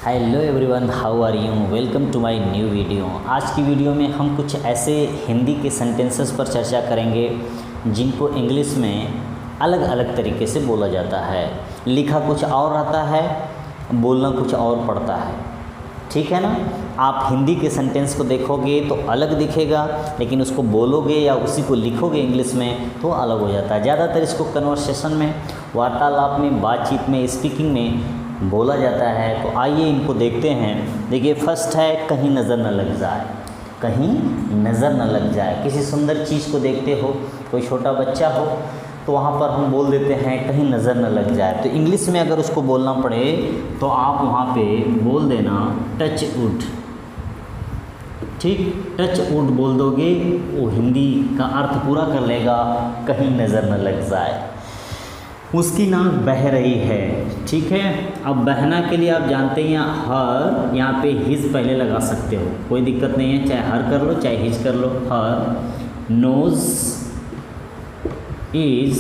Hello everyone, how are you? Welcome to my new video. आज की video में हम कुछ ऐसे हिंदी के सेंटेंसेस पर चर्चा करेंगे जिनको इंग्लिश में अलग अलग तरीके से बोला जाता है। लिखा कुछ और रहता है, बोलना कुछ और पड़ता है। ठीक है ना? आप हिंदी के सेंटेंस को देखोगे तो अलग दिखेगा, लेकिन उसको बोलोगे या उसी को लिखोगे इंग्लिश में तो अलग हो जाता है। ज़्यादातर इसको कन्वर्सेशन में, वार्तालाप में, बातचीत में, स्पीकिंग में बोला जाता है। तो आइए इनको देखते हैं। देखिए, फर्स्ट है कहीं नज़र न लग जाए। कहीं नज़र न लग जाए। किसी सुंदर चीज़ को देखते हो, कोई छोटा बच्चा हो, तो वहाँ पर हम बोल देते हैं कहीं नज़र न लग जाए। तो इंग्लिश में अगर उसको बोलना पड़े तो आप वहाँ पे बोल देना टच वुड। ठीक, टच वुड बोल दोगे, वो हिंदी का अर्थ पूरा कर लेगा, कहीं नज़र न लग जाए। उसकी नाक बह रही है। ठीक है, अब बहना के लिए आप जानते हैं हर, यहाँ पे हिज पहले लगा सकते हो, कोई दिक्कत नहीं है, चाहे हर कर लो चाहे हिज कर लो। Her nose is.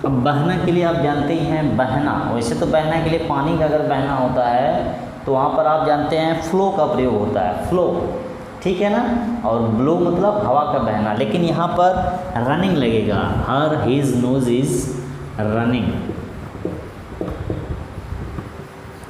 अब बहना के लिए आप जानते ही हैं बहना। वैसे तो बहना के लिए पानी का अगर बहना होता है तो वहाँ पर आप जानते हैं फ्लो का प्रयोग होता है, फ्लो। ठीक है ना? और ब्लो मतलब हवा का बहना, लेकिन यहाँ पर रनिंग लगेगा। Her his nose is running.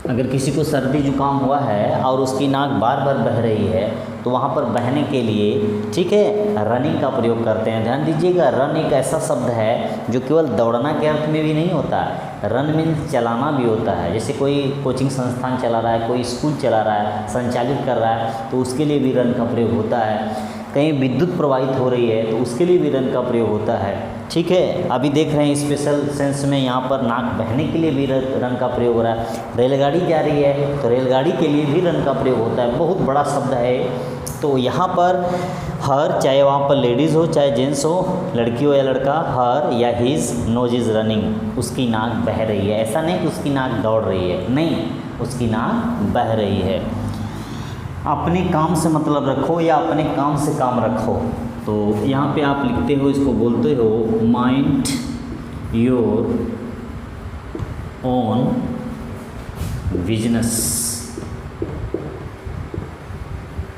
अगर किसी को सर्दी जुकाम हुआ है और उसकी नाक बार बार बह रही है तो वहाँ पर बहने के लिए, ठीक है, रनिंग का प्रयोग करते हैं। ध्यान दीजिएगा, रन एक ऐसा शब्द है जो केवल दौड़ना के अर्थ में भी नहीं होता है। रन मीन्स चलाना भी होता है। जैसे कोई कोचिंग संस्थान चला रहा है, कोई स्कूल चला रहा है, संचालित कर रहा है, तो उसके लिए भी रन का प्रयोग होता है। कहीं विद्युत प्रवाहित हो रही है तो उसके लिए भी रन का प्रयोग होता है। ठीक है, अभी देख रहे हैं स्पेशल सेंस में यहाँ पर नाक बहने के लिए भी रन का प्रयोग हो रहा है। रेलगाड़ी जा रही है तो रेलगाड़ी के लिए भी रन का प्रयोग होता है। बहुत बड़ा शब्द है। तो यहाँ पर हर, चाहे वहाँ पर लेडीज़ हो चाहे जेंट्स हो, लड़की हो या लड़का, हर या हिज नोज इज़ रनिंग। उसकी नाक बह रही है। ऐसा नहीं कि उसकी नाक दौड़ रही है, नहीं, उसकी नाक बह रही है। अपने काम से मतलब रखो या अपने काम से काम रखो। तो यहाँ पे आप लिखते हो, इसको बोलते हो माइंड योर ओन बिजनेस।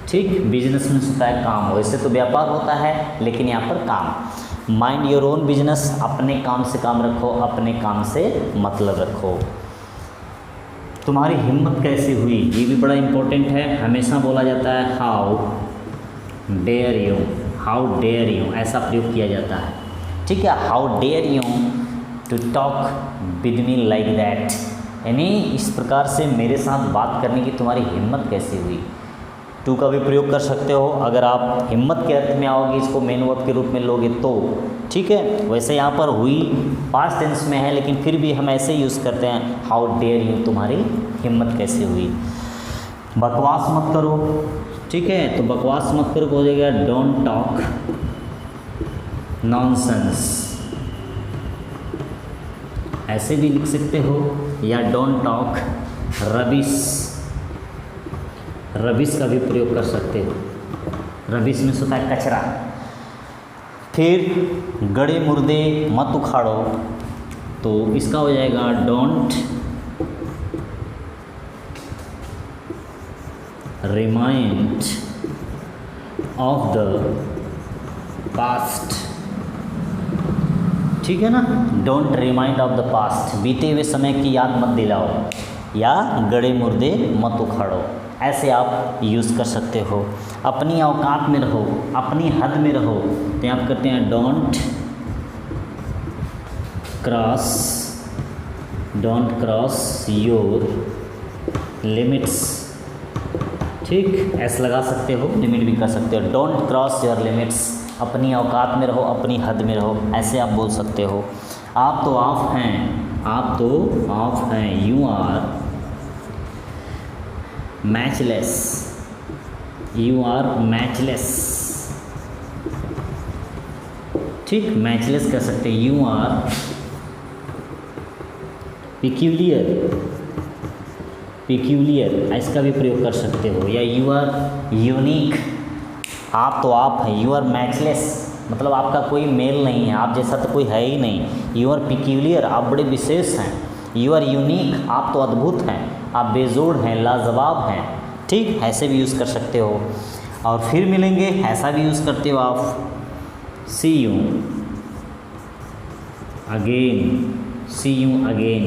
ठीक, बिजनेस में होता है काम। वैसे तो व्यापार होता है, लेकिन यहाँ पर काम। माइंड योर ओन बिजनेस, अपने काम से काम रखो, अपने काम से मतलब रखो। तुम्हारी हिम्मत कैसे हुई, ये भी बड़ा इम्पोर्टेंट है। हमेशा बोला जाता है how dare you, how dare you, ऐसा प्रयोग किया जाता है। ठीक है, how dare you to talk with me like that, यानी इस प्रकार से मेरे साथ बात करने की तुम्हारी हिम्मत कैसे हुई। टू का भी प्रयोग कर सकते हो अगर आप हिम्मत के अर्थ में आओगे, इसको मेन वर्ब के रूप में लोगे तो। ठीक है, वैसे यहाँ पर हुई पास्ट टेंस में है, लेकिन फिर भी हम ऐसे यूज़ करते हैं हाउ डेयर यू, तुम्हारी हिम्मत कैसे हुई। बकवास मत करो। ठीक है, तो बकवास मत करो हो जाएगा डोंट टॉक नॉनसेंस। ऐसे भी लिख सकते हो, या डोंट टॉक रबिश। रबिश का भी प्रयोग कर सकते हो। रबिश में होता है कचरा। फिर गड़े मुर्दे मत उखाड़ो, तो इसका हो जाएगा don't remind of the past. ठीक है ना? Don't remind of the past, बीते हुए समय की याद मत दिलाओ, या गड़े मुर्दे मत उखाड़ो। ऐसे आप यूज़ कर सकते हो। अपनी औकात में रहो, अपनी हद में रहो, तो आप करते हैं डोंट क्रॉस योर लिमिट्स। ठीक, ऐसे लगा सकते हो, लिमिट भी कर सकते हो। डोंट क्रॉस योर लिमिट्स, अपनी औकात में रहो, अपनी हद में रहो, ऐसे आप बोल सकते हो। आप तो ऑफ हैं, आप तो ऑफ हैं, you are matchless, you are matchless. ठीक, मैचलेस कर सकते हैं। यू आर पिक्यूलियर, पिक्यूलियर इसका भी प्रयोग कर सकते हो। या यू आर यूनिक, आप तो आप हैं। यू आर मैचलेस मतलब आपका कोई मेल नहीं है, आप जैसा तो कोई है ही नहीं। यू आर पिक्यूलियर, आप बड़े विशेष हैं। यू आर यूनिक, आप तो अद्भुत हैं। आप बेजोड़ हैं, लाजवाब हैं, ठीक, ऐसे भी यूज़ कर सकते हो। और फिर मिलेंगे, ऐसा भी यूज़ करते हो आप, see you again, see you again,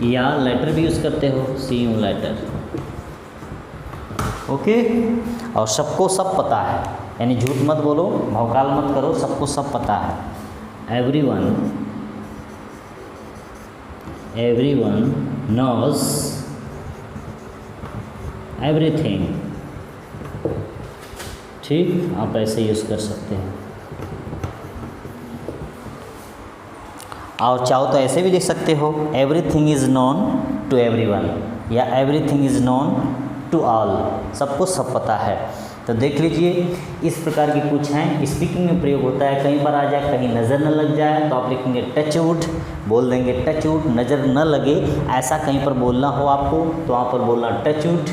या लेटर भी यूज़ करते हो, सी यू लेटर, ओके। और सबको सब पता है, यानी झूठ मत बोलो, भौकाल मत करो, सबको सब पता है, एवरीवन नोज एवरीथिंग, ठीक, आप ऐसे यूज़ कर सकते हैं। और चाहो तो ऐसे भी लिख सकते हो, everything is known to everyone, या everything is known to all, सबको सब पता है। तो देख लीजिए, इस प्रकार की कुछ हैं, स्पीकिंग में प्रयोग होता है, कहीं पर आ जाए, कहीं नज़र न लग जाए तो आप लिखेंगे टच वुड, बोल देंगे टच वुड, नज़र न लगे ऐसा कहीं पर बोलना हो आपको तो वहाँ पर बोलना टच वुड।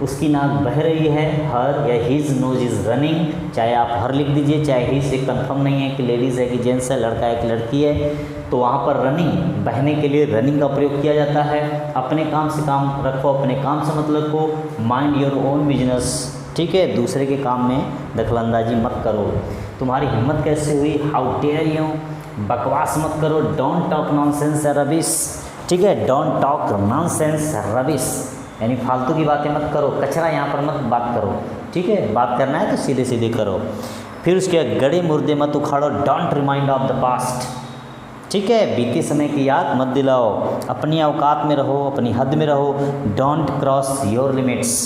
उसकी नाक बह रही है, हर या हिज नोज इज़ रनिंग, चाहे आप हर लिख दीजिए, चाहे हिज से कंफर्म नहीं है कि लेडीज़ है कि जेंट्स है, लड़का है कि लड़की है, तो वहाँ पर रनिंग, बहने के लिए रनिंग का प्रयोग किया जाता है। अपने काम से काम रखो, अपने काम से मतलब को, माइंड योर ओन बिजनेस, ठीक है, दूसरे के काम में दखलंदाजी मत करो। तुम्हारी हिम्मत कैसे हुई, हाउ डेयर यू, बकवास मत करो, डोंट टॉक नॉनसेंस रबिश, ठीक है, डोंट टॉक नॉनसेंस रबिश, यानी फालतू की बातें मत करो, कचरा यहाँ पर मत बात करो, ठीक है, बात करना है तो सीधे सीधे करो। फिर उसके गड़े मुर्दे मत उखाड़ो, don't remind of the past, ठीक है, बीते समय की याद मत दिलाओ, अपनी औकात में रहो, अपनी हद में रहो, डोंट क्रॉस योर लिमिट्स,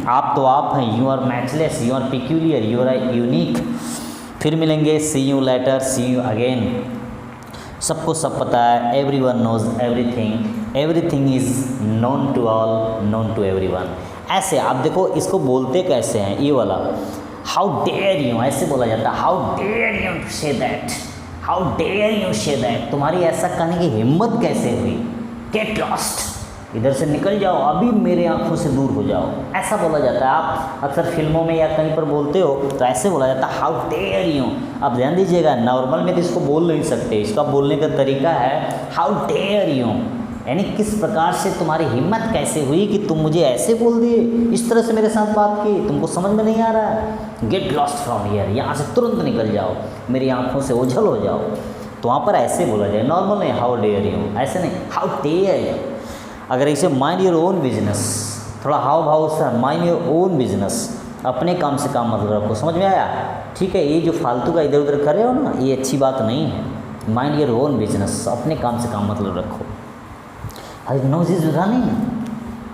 आप तो आप हैं, you are matchless, you are peculiar, you are unique. फिर मिलेंगे, see you later, see you again, सबको सब पता है, everyone knows everything, everything is known to all, known to everyone. ऐसे आप देखो, इसको बोलते कैसे हैं, ये वाला हाउ डेयर यू, ऐसे बोला जाता है, how dare you to say that, how dare you say that, तुम्हारी ऐसा कहने की हिम्मत कैसे हुई, गेट लॉस्ट, इधर से निकल जाओ, अभी मेरे आंखों से दूर हो जाओ, ऐसा बोला जाता है। आप अक्सर फिल्मों में या कहीं पर बोलते हो तो ऐसे बोला जाता है, हाउ डेयर यू। अब ध्यान दीजिएगा, नॉर्मल में तो इसको बोल नहीं सकते, इसका बोलने का तरीका है हाउ डेयर यू, यानी किस प्रकार से तुम्हारी हिम्मत कैसे हुई कि तुम मुझे ऐसे बोल दिए, इस तरह से मेरे साथ बात की, तुमको समझ में नहीं आ रहा है, गेट लॉस्ट फ्रॉम हियर, यहाँ से तुरंत निकल जाओ, मेरी आंखों से ओझल हो जाओ। तो वहाँ पर ऐसे बोला जाए, नॉर्मल नहीं, हाउ डेयर यू, ऐसे नहीं, हाउ डेयर यू। अगर इसे माइंड योर ओन बिजनेस, थोड़ा हाव भाव से, माइंड योर ओन बिजनेस, अपने काम से काम मतलब रखो, समझ में आया, ठीक है। ये जो फालतू का इधर उधर कर रहे हो ना, ये अच्छी बात नहीं है, माइंड योर ओन बिजनेस, अपने काम से काम मतलब रखो। हिज नोज इज रनिंग,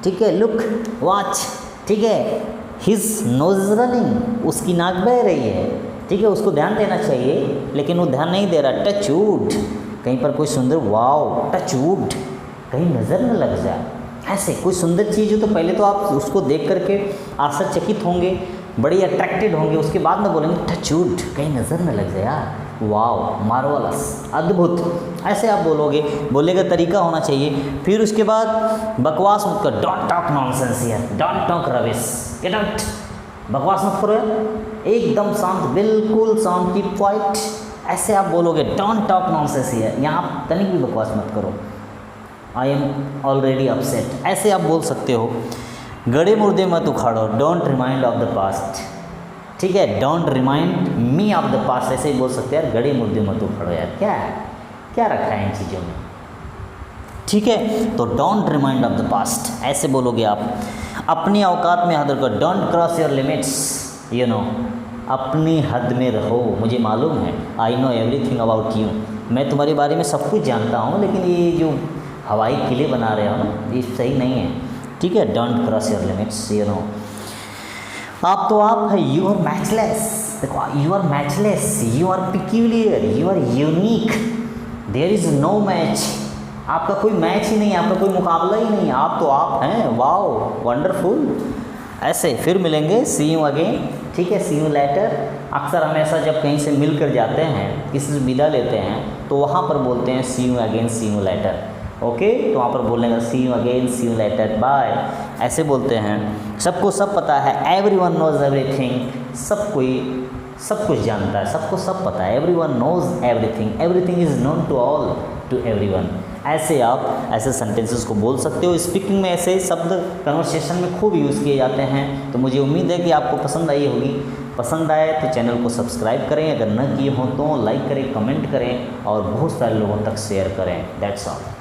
ठीक है, लुक वॉच, ठीक है, हिज नोज इज रनिंग, उसकी नाक बह रही है, ठीक है, उसको ध्यान देना चाहिए लेकिन वो ध्यान नहीं दे रहा। टच वुड, कहीं पर कोई सुंदर, वाओ टच वुड, कहीं नज़र न लग जाए, ऐसे कोई सुंदर चीज़ हो तो पहले तो आप उसको देख करके आश्चर्यचकित होंगे, बड़ी अट्रैक्टेड होंगे, उसके बाद में बोलेंगे टच वुड, कहीं नज़र न लग जाए यार, वाओ मार्वलस, अद्भुत, ऐसे आप बोलोगे, बोलने का तरीका होना चाहिए। फिर उसके बाद बकवास मत कर, don't talk nonsense here, don't talk rubbish, get out, बकवास मत करो यार, एकदम शांत, बिल्कुल शांत, कीप क्वाइट, ऐसे आप बोलोगे, डोंट टॉक नॉनसेंस हियर, यहाँ आप तनिक भी बकवास मत करो, आई एम ऑलरेडी अपसेट, ऐसे आप बोल सकते हो। गड़े मुर्दे मत उखाड़ो, don't remind of the past, ठीक है, don't remind me of the past, ऐसे ही बोल सकते हैं यार, गड़े मुर्दे मत उखाड़ो यार, क्या है, क्या रखा है इन चीज़ों में, ठीक है। तो don't remind of the past, ऐसे बोलोगे आप। अपनी औकात में हद रखो, don't cross your limits, you no, अपनी हद में रहो, मुझे मालूम है, I know everything about you, मैं तुम्हारे बारे में सब कुछ जानता हूँ, लेकिन ये जो हवाई किले बना रहे हो ना, ये सही नहीं है, ठीक है, don't cross your limits, you know. आप तो आप है, यू आर मैचलेस, देखो, you are matchless, you are peculiar, you are unique, there is no match, आपका कोई मैच ही नहीं है, आपका कोई मुकाबला ही नहीं है, आप तो आप हैं, वाओ वंडरफुल, ऐसे। फिर मिलेंगे, सी यू अगेन, ठीक है, सी यू लेटर। अक्सर हमेशा जब कहीं से मिल कर जाते हैं, किसी से विदा लेते हैं, तो वहाँ पर बोलते हैं see you again, see you later, okay, तो वहाँ पर बोलने का see you again, see you later, bye, ऐसे बोलते हैं। सबको सब पता है, एवरीवन नोज एवरीथिंग, सब कोई सब कुछ जानता है, सबको सब पता है, everyone knows everything, everything is known to all, to everyone. ऐसे आप ऐसे सेंटेंसेस को बोल सकते हो। स्पीकिंग में ऐसे शब्द कन्वर्सेशन में खूब यूज़ किए जाते हैं। तो मुझे उम्मीद है कि आपको पसंद आई होगी। पसंद आए तो चैनल को सब्सक्राइब करें, अगर न किए हों तो लाइक करें, कमेंट करें और बहुत सारे लोगों तक शेयर करें। That's all.